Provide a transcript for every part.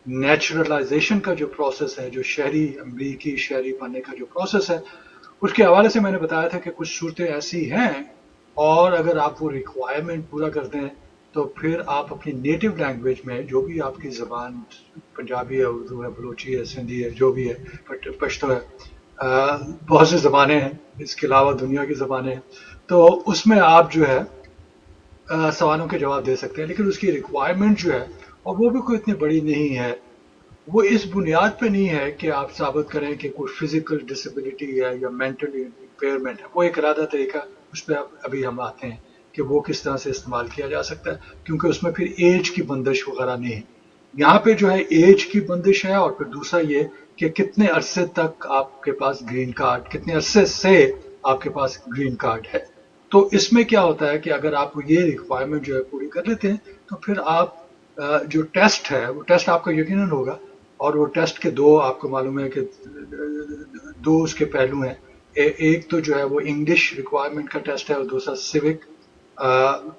Naturalisation का जो process है, जो शहरी अमरीकी शहरी बनने का जो प्रोसेस है, उसके हवाले से मैंने बताया था कि कुछ सूरतें ऐसी हैं, और अगर आप वो रिक्वायरमेंट पूरा करते हैं तो फिर आप अपनी नेटिव लैंग्वेज में, जो भी आपकी ज़बान, पंजाबी है, उर्दू है, बलूची है, सिंधी है, जो भी है, पश्तो है, बहुत सी ज़बानें हैं, इसके अलावा दुनिया की ज़बानें हैं, तो उसमें आप जो है सवालों के जवाब दे सकते हैं। लेकिन उसकी रिक्वायरमेंट जो है, और वो भी कोई इतनी बड़ी नहीं है, वो इस बुनियाद पे नहीं है कि आप साबित करें कि कोई फिजिकल डिसेबिलिटी है या मेंटल इम्पेयरमेंट है। वो एक अलग तरीका, उस पर अभी हम आते हैं कि वो किस तरह से इस्तेमाल किया जा सकता है, क्योंकि उसमें फिर एज की बंदिश वगैरह नहीं है। यहाँ पे जो है एज की बंदिश है, और फिर दूसरा ये कि कितने अरसे तक आपके पास ग्रीन कार्ड, कितने अरसे से आपके पास ग्रीन कार्ड है। तो इसमें क्या होता है कि अगर आप ये रिक्वायरमेंट जो है पूरी कर लेते हैं, तो फिर आप जो टेस्ट है, वो टेस्ट आपका यकीनन होगा, और वो टेस्ट के दो, आपको मालूम है कि दो उसके पहलू हैं। एक तो जो है वो इंग्लिश रिक्वायरमेंट का टेस्ट है, और दूसरा सिविक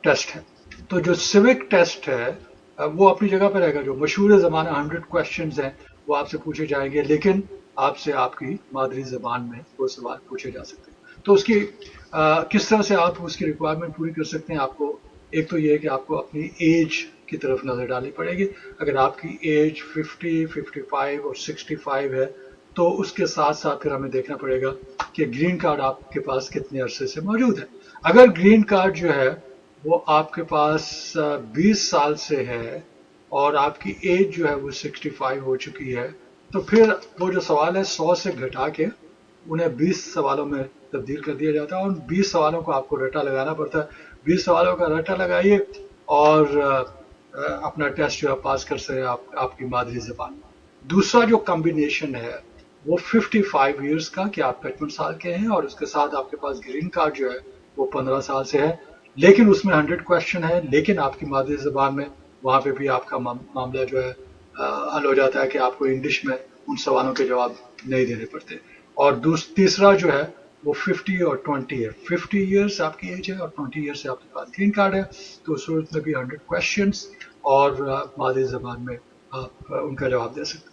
टेस्ट है। तो जो सिविक टेस्ट है वो अपनी जगह पर रहेगा। जो मशहूर ज़माना 100 क्वेश्चंस हैं वो आपसे पूछे जाएंगे, लेकिन आपसे आपकी मादरी ज़बान में वो सवाल पूछे जा सकते हैं। तो उसकी किस तरह से आप उसकी रिक्वायरमेंट पूरी कर सकते हैं, आपको एक तो ये है कि आपको अपनी एज की तरफ नज़र डालनी पड़ेगी। अगर आपकी एज 50, 55 और 65 है, तो उसके साथ साथ फिर हमें देखना पड़ेगा कि ग्रीन कार्ड आपके पास कितने अरसे से मौजूद है। अगर ग्रीन कार्ड जो है वो आपके पास 20 साल से है, और आपकी एज जो है वो 65 हो चुकी है, तो फिर वो जो सवाल है 100 से घटा के उन्हें 20 सवालों में तब्दील कर दिया जाता है, और 20 सवालों को आपको रट्टा लगाना पड़ता है। 20 सवालों का रट्टा लगाइए, और अपना टेस्ट जो है पास कर सके आपकी मादरी जबान में। दूसरा जो कॉम्बिनेशन है वो 55 ईयर्स का, कि आप 55 साल के हैं, और उसके साथ आपके पास ग्रीन कार्ड जो है वो 15 साल से है, लेकिन उसमें 100 क्वेश्चन है, लेकिन आपकी मादरी जबान में, वहां पे भी आपका मामला जो है हल हो जाता है कि आपको इंग्लिश में उन सवालों के जवाब नहीं देने पड़ते। और तीसरा जो है वो 50 और 20 है। 50 ईयर्स आपकी एज है, और 20 ईयर्स से आपके पास ग्रीन कार्ड है, तो उस सूरत में भी 100 क्वेश्चंस, और मादरी जबान में आप उनका जवाब दे सकते हैं।